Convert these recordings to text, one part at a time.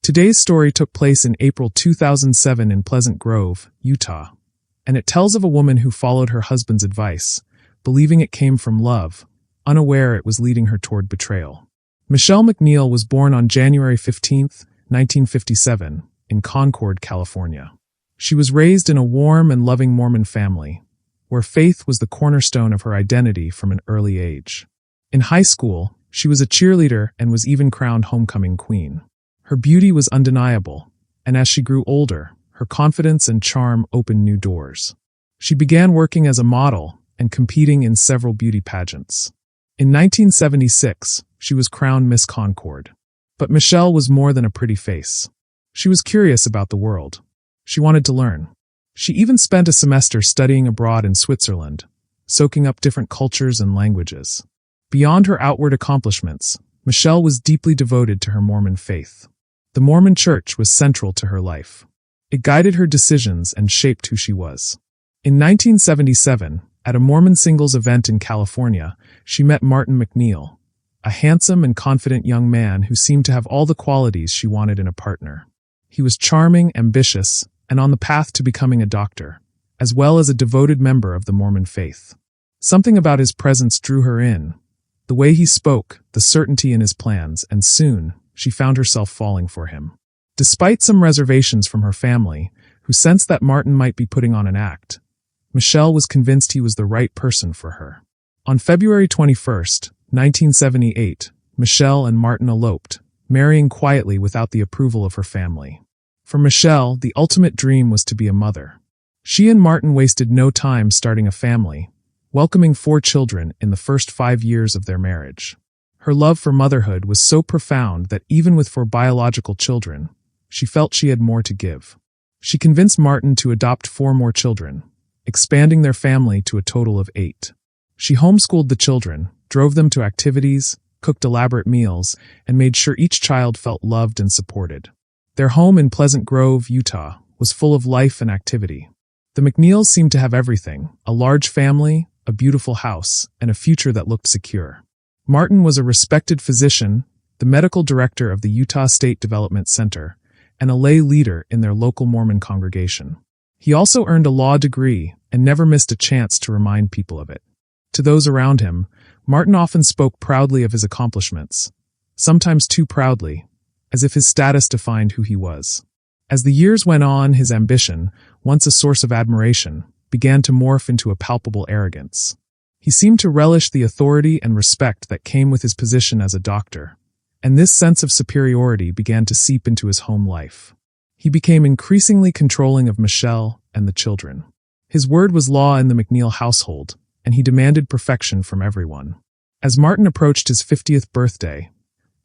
Today's story took place in April 2007 in Pleasant Grove, Utah, and it tells of a woman who followed her husband's advice, believing it came from love, unaware it was leading her toward betrayal. Michele Macneil was born on January 15, 1957, in Concord, California. She was raised in a warm and loving Mormon family, where faith was the cornerstone of her identity from an early age. In high school, she was a cheerleader and was even crowned homecoming queen. Her beauty was undeniable, and as she grew older, her confidence and charm opened new doors. She began working as a model and competing in several beauty pageants. In 1976, she was crowned Miss Concord. But Michele was more than a pretty face. She was curious about the world. She wanted to learn. She even spent a semester studying abroad in Switzerland, soaking up different cultures and languages. Beyond her outward accomplishments, Michele was deeply devoted to her Mormon faith. The Mormon Church was central to her life. It guided her decisions and shaped who she was. In 1977, at a Mormon singles event in California, she met Martin Macneil, a handsome and confident young man who seemed to have all the qualities she wanted in a partner. He was charming, ambitious, and on the path to becoming a doctor, as well as a devoted member of the Mormon faith. Something about his presence drew her in. The way he spoke, the certainty in his plans, and soon, she found herself falling for him. Despite some reservations from her family, who sensed that Martin might be putting on an act, Michele was convinced he was the right person for her. On February 21, 1978, Michele and Martin eloped, marrying quietly without the approval of her family. For Michele, the ultimate dream was to be a mother. She and Martin wasted no time starting a family, welcoming 4 children in the first 5 years of their marriage. Her love for motherhood was so profound that even with 4 biological children, she felt she had more to give. She convinced Martin to adopt 4 more children, expanding their family to a total of 8. She homeschooled the children, drove them to activities, cooked elaborate meals, and made sure each child felt loved and supported. Their home in Pleasant Grove, Utah, was full of life and activity. The Macneils seemed to have everything: a large family, a beautiful house, and a future that looked secure. Martin was a respected physician, the medical director of the Utah State Development Center, and a lay leader in their local Mormon congregation. He also earned a law degree and never missed a chance to remind people of it. To those around him, Martin often spoke proudly of his accomplishments, sometimes too proudly, as if his status defined who he was. As the years went on, his ambition, once a source of admiration, began to morph into a palpable arrogance. He seemed to relish the authority and respect that came with his position as a doctor, and this sense of superiority began to seep into his home life. He became increasingly controlling of Michele and the children. His word was law in the Macneil household, and he demanded perfection from everyone. As Martin approached his 50th birthday,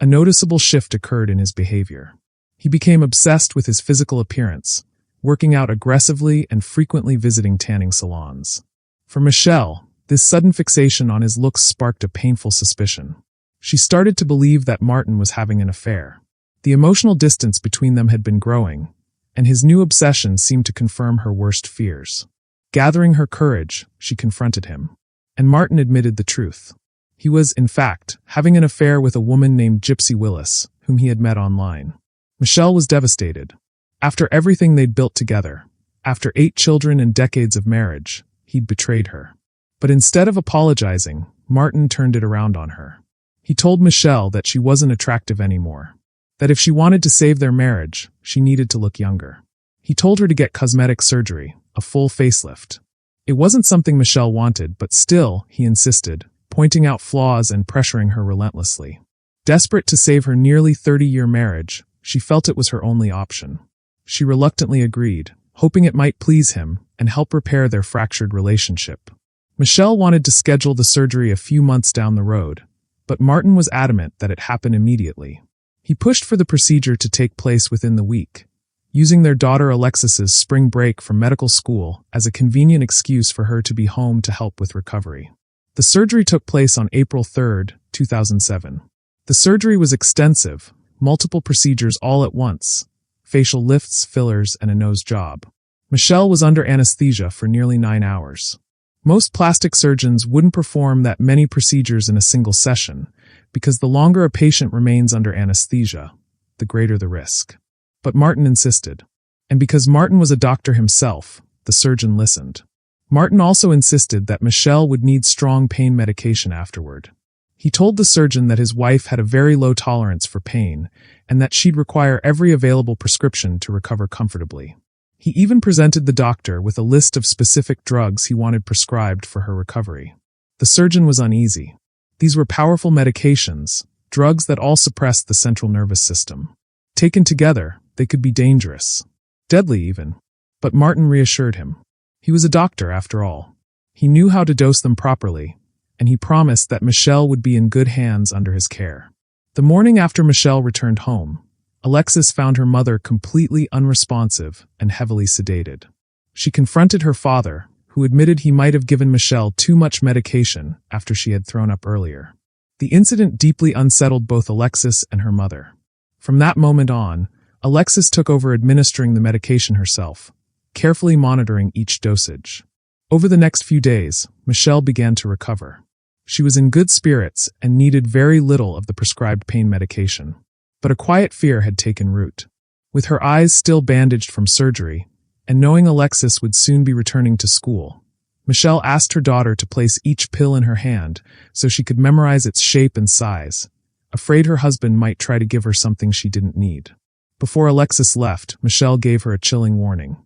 a noticeable shift occurred in his behavior. He became obsessed with his physical appearance, working out aggressively and frequently visiting tanning salons. For Michele, this sudden fixation on his looks sparked a painful suspicion. She started to believe that Martin was having an affair. The emotional distance between them had been growing, and his new obsession seemed to confirm her worst fears. Gathering her courage, she confronted him. And Martin admitted the truth. He was, in fact, having an affair with a woman named Gypsy Willis, whom he had met online. Michele was devastated. After everything they'd built together, after 8 children and decades of marriage, he'd betrayed her. But instead of apologizing, Martin turned it around on her. He told Michele that she wasn't attractive anymore, that if she wanted to save their marriage, she needed to look younger. He told her to get cosmetic surgery, a full facelift. It wasn't something Michele wanted, but still, he insisted, pointing out flaws and pressuring her relentlessly. Desperate to save her nearly 30-year marriage, she felt it was her only option. She reluctantly agreed, hoping it might please him and help repair their fractured relationship. Michele wanted to schedule the surgery a few months down the road, but Martin was adamant that it happen immediately. He pushed for the procedure to take place within the week, using their daughter Alexis's spring break from medical school as a convenient excuse for her to be home to help with recovery. The surgery took place on April 3, 2007. The surgery was extensive, multiple procedures all at once, facial lifts, fillers, and a nose job. Michele was under anesthesia for nearly 9 hours. Most plastic surgeons wouldn't perform that many procedures in a single session, because the longer a patient remains under anesthesia, the greater the risk. But Martin insisted. And because Martin was a doctor himself, the surgeon listened. Martin also insisted that Michele would need strong pain medication afterward. He told the surgeon that his wife had a very low tolerance for pain, and that she'd require every available prescription to recover comfortably. He even presented the doctor with a list of specific drugs he wanted prescribed for her recovery. The surgeon was uneasy. These were powerful medications, drugs that all suppressed the central nervous system. Taken together, they could be dangerous. Deadly even. But Martin reassured him. He was a doctor, after all. He knew how to dose them properly, and he promised that Michele would be in good hands under his care. The morning after Michele returned home, Alexis found her mother completely unresponsive and heavily sedated. She confronted her father, who admitted he might have given Michele too much medication after she had thrown up earlier. The incident deeply unsettled both Alexis and her mother. From that moment on, Alexis took over administering the medication herself, carefully monitoring each dosage. Over the next few days, Michele began to recover. She was in good spirits and needed very little of the prescribed pain medication. But a quiet fear had taken root. With her eyes still bandaged from surgery, and knowing Alexis would soon be returning to school, Michele asked her daughter to place each pill in her hand so she could memorize its shape and size, afraid her husband might try to give her something she didn't need. Before Alexis left, Michele gave her a chilling warning.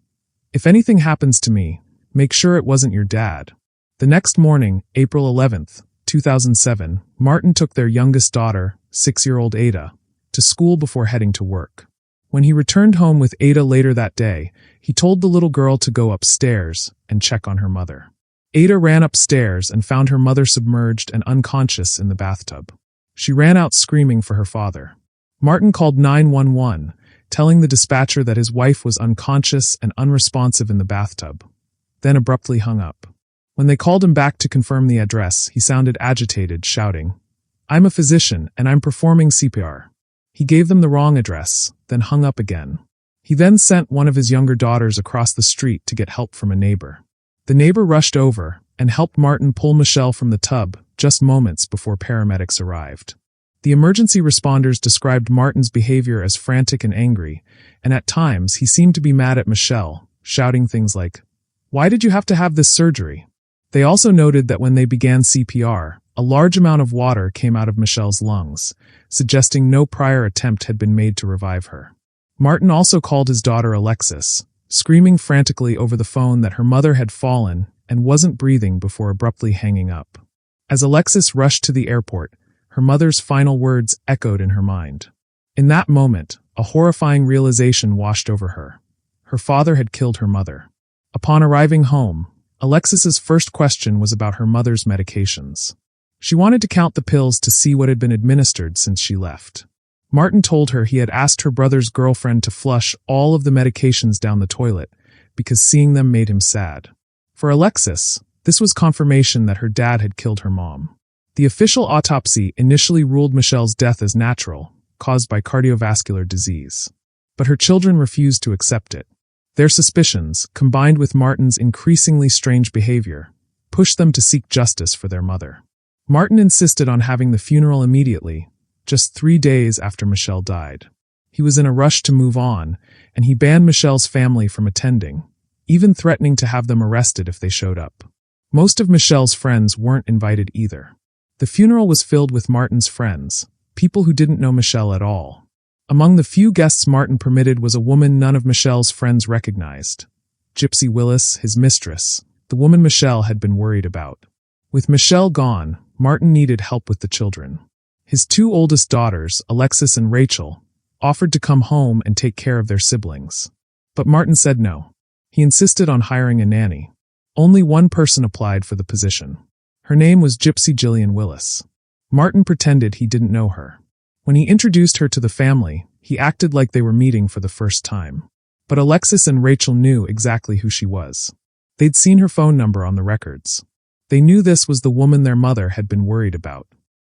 "If anything happens to me, make sure it wasn't your dad." The next morning, April 11th, 2007, Martin took their youngest daughter, 6-year-old Ada, to school before heading to work. When he returned home with Ada later that day, he told the little girl to go upstairs and check on her mother. Ada ran upstairs and found her mother submerged and unconscious in the bathtub. She ran out screaming for her father. Martin called 911, telling the dispatcher that his wife was unconscious and unresponsive in the bathtub, then abruptly hung up. When they called him back to confirm the address, he sounded agitated, shouting, "I'm a physician and I'm performing CPR." He gave them the wrong address, then hung up again. He then sent one of his younger daughters across the street to get help from a neighbor. The neighbor rushed over and helped Martin pull Michele from the tub just moments before paramedics arrived. The emergency responders described Martin's behavior as frantic and angry, and at times he seemed to be mad at Michele, shouting things like, "Why did you have to have this surgery?" They also noted that when they began CPR, a large amount of water came out of Michele's lungs, suggesting no prior attempt had been made to revive her. Martin also called his daughter Alexis, screaming frantically over the phone that her mother had fallen and wasn't breathing before abruptly hanging up. As Alexis rushed to the airport, her mother's final words echoed in her mind. In that moment, a horrifying realization washed over her. Her father had killed her mother. Upon arriving home, Alexis's first question was about her mother's medications. She wanted to count the pills to see what had been administered since she left. Martin told her he had asked her brother's girlfriend to flush all of the medications down the toilet because seeing them made him sad. For Alexis, this was confirmation that her dad had killed her mom. The official autopsy initially ruled Michele's death as natural, caused by cardiovascular disease. But her children refused to accept it. Their suspicions, combined with Martin's increasingly strange behavior, pushed them to seek justice for their mother. Martin insisted on having the funeral immediately, just 3 days after Michele died. He was in a rush to move on, and he banned Michele's family from attending, even threatening to have them arrested if they showed up. Most of Michele's friends weren't invited either. The funeral was filled with Martin's friends, people who didn't know Michele at all. Among the few guests Martin permitted was a woman none of Michele's friends recognized. Gypsy Willis, his mistress, the woman Michele had been worried about. With Michele gone, Martin needed help with the children. His 2 oldest daughters, Alexis and Rachel, offered to come home and take care of their siblings. But Martin said no. He insisted on hiring a nanny. Only one person applied for the position. Her name was Gypsy Jillian Willis. Martin pretended he didn't know her. When he introduced her to the family, he acted like they were meeting for the first time. But Alexis and Rachel knew exactly who she was. They'd seen her phone number on the records. They knew this was the woman their mother had been worried about.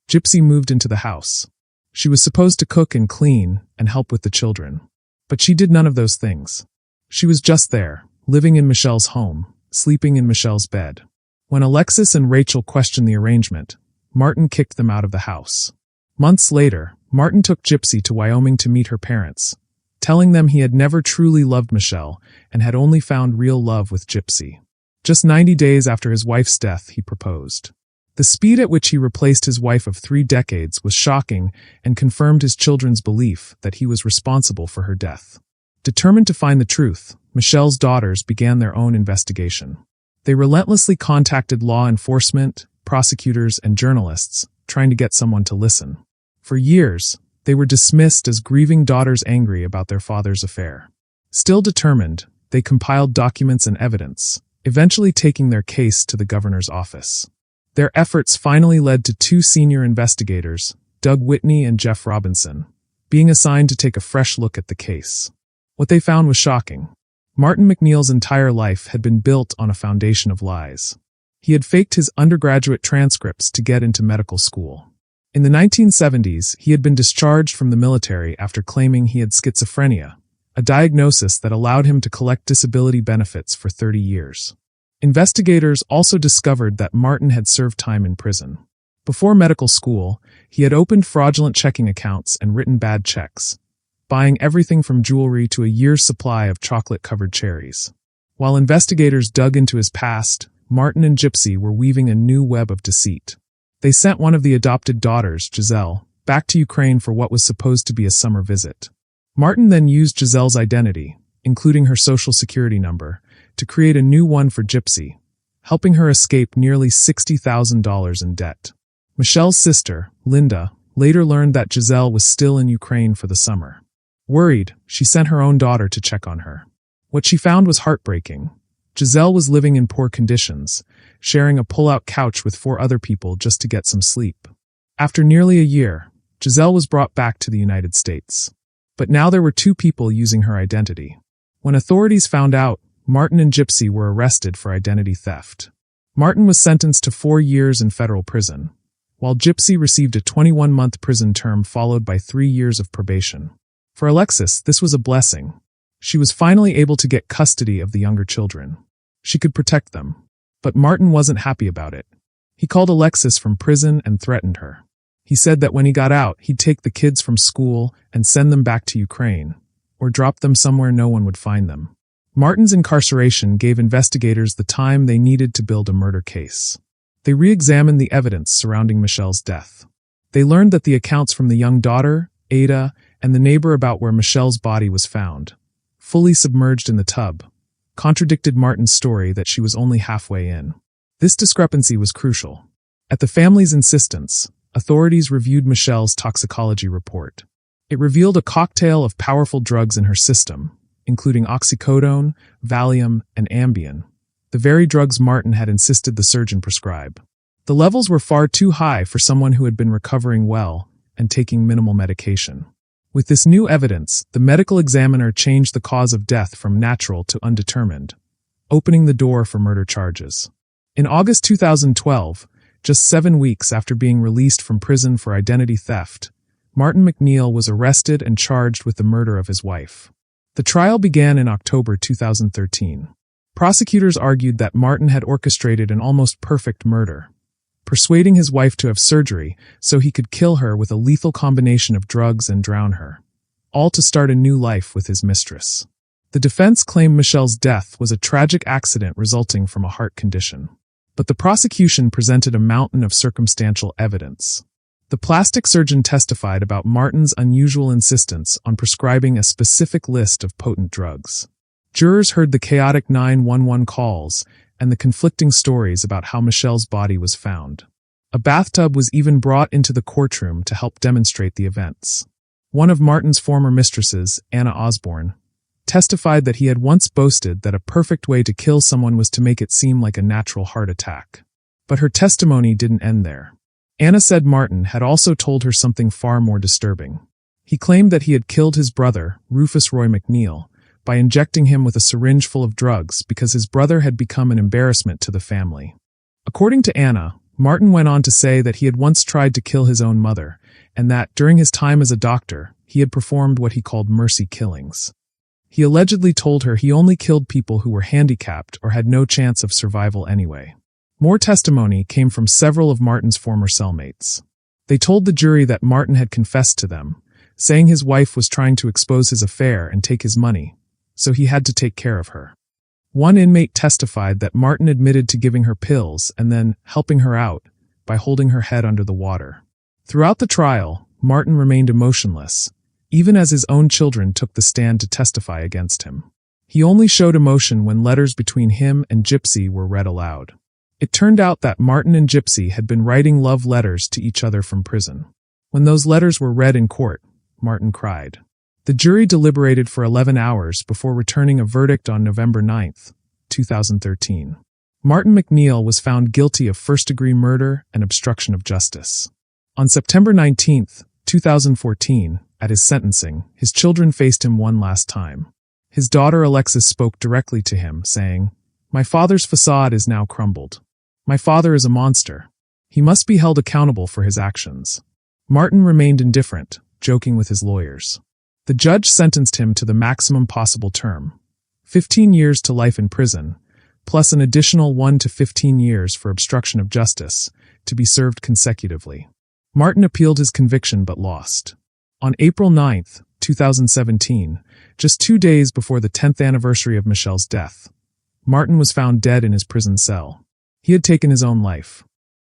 Gypsy moved into the house. She was supposed to cook and clean and help with the children. But she did none of those things. She was just there, living in Michele's home, sleeping in Michele's bed. When Alexis and Rachel questioned the arrangement, Martin kicked them out of the house. Months later, Martin took Gypsy to Wyoming to meet her parents, telling them he had never truly loved Michele and had only found real love with Gypsy. Just 90 days after his wife's death, he proposed. The speed at which he replaced his wife of 3 decades was shocking and confirmed his children's belief that he was responsible for her death. Determined to find the truth, Michele's daughters began their own investigation. They relentlessly contacted law enforcement, prosecutors, and journalists, trying to get someone to listen. For years, they were dismissed as grieving daughters angry about their father's affair. Still determined, they compiled documents and evidence, eventually taking their case to the governor's office. Their efforts finally led to 2 senior investigators, Doug Whitney and Jeff Robinson, being assigned to take a fresh look at the case. What they found was shocking. Martin Macneil's entire life had been built on a foundation of lies. He had faked his undergraduate transcripts to get into medical school. In the 1970s, he had been discharged from the military after claiming he had schizophrenia, a diagnosis that allowed him to collect disability benefits for 30 years. Investigators also discovered that Martin had served time in prison. Before medical school, he had opened fraudulent checking accounts and written bad checks, buying everything from jewelry to a year's supply of chocolate-covered cherries. While investigators dug into his past, Martin and Gypsy were weaving a new web of deceit. They sent one of the adopted daughters, Giselle, back to Ukraine for what was supposed to be a summer visit. Martin then used Giselle's identity, including her social security number, to create a new one for Gypsy, helping her escape nearly $60,000 in debt. Michele's sister, Linda, later learned that Giselle was still in Ukraine for the summer. Worried, she sent her own daughter to check on her. What she found was heartbreaking. Giselle was living in poor conditions, sharing a pull-out couch with 4 other people just to get some sleep. After nearly a year, Giselle was brought back to the United States. But now there were 2 people using her identity. When authorities found out, Martin and Gypsy were arrested for identity theft. Martin was sentenced to 4 years in federal prison, while Gypsy received a 21-month prison term followed by 3 years of probation. For Alexis, this was a blessing. She was finally able to get custody of the younger children. She could protect them. But Martin wasn't happy about it. He called Alexis from prison and threatened her. He said that when he got out, he'd take the kids from school and send them back to Ukraine, or drop them somewhere no one would find them. Martin's incarceration gave investigators the time they needed to build a murder case. They re-examined the evidence surrounding Michele's death. They learned that the accounts from the young daughter, Ada, and the neighbor about where Michele's body was found, fully submerged in the tub, contradicted Martin's story that she was only halfway in. This discrepancy was crucial. At the family's insistence, authorities reviewed Michele's toxicology report. It revealed a cocktail of powerful drugs in her system, including oxycodone, Valium, and Ambien, the very drugs Martin had insisted the surgeon prescribe. The levels were far too high for someone who had been recovering well and taking minimal medication. With this new evidence, the medical examiner changed the cause of death from natural to undetermined, opening the door for murder charges. In August 2012, just 7 weeks after being released from prison for identity theft, Martin Macneil was arrested and charged with the murder of his wife. The trial began in October 2013. Prosecutors argued that Martin had orchestrated an almost perfect murder, persuading his wife to have surgery so he could kill her with a lethal combination of drugs and drown her, all to start a new life with his mistress. The defense claimed Michele's death was a tragic accident resulting from a heart condition. But the prosecution presented a mountain of circumstantial evidence. The plastic surgeon testified about Martin's unusual insistence on prescribing a specific list of potent drugs. Jurors heard the chaotic 911 calls and the conflicting stories about how Michele's body was found. A bathtub was even brought into the courtroom to help demonstrate the events. One of Martin's former mistresses, Anna Osborne, testified that he had once boasted that a perfect way to kill someone was to make it seem like a natural heart attack. But her testimony didn't end there. Anna said Martin had also told her something far more disturbing. He claimed that he had killed his brother, Rufus Roy Macneil, by injecting him with a syringe full of drugs because his brother had become an embarrassment to the family. According to Anna, Martin went on to say that he had once tried to kill his own mother, and that, during his time as a doctor, he had performed what he called mercy killings. He allegedly told her he only killed people who were handicapped or had no chance of survival anyway. More testimony came from several of Martin's former cellmates. They told the jury that Martin had confessed to them, saying his wife was trying to expose his affair and take his money, so he had to take care of her. One inmate testified that Martin admitted to giving her pills and then helping her out by holding her head under the water. Throughout the trial, Martin remained emotionless, even as his own children took the stand to testify against him. He only showed emotion when letters between him and Gypsy were read aloud. It turned out that Martin and Gypsy had been writing love letters to each other from prison. When those letters were read in court, Martin cried. The jury deliberated for 11 hours before returning a verdict on November 9, 2013. Martin Macneil was found guilty of first-degree murder and obstruction of justice. On September 19, 2014, at his sentencing, his children faced him one last time. His daughter Alexis spoke directly to him, saying, "My father's facade is now crumbled. My father is a monster. He must be held accountable for his actions." Martin remained indifferent, joking with his lawyers. The judge sentenced him to the maximum possible term, 15 years to life in prison, plus an additional 1 to 15 years for obstruction of justice, to be served consecutively. Martin appealed his conviction but lost. On April 9, 2017, just 2 days before the 10th anniversary of Michele's death, Martin was found dead in his prison cell. He had taken his own life.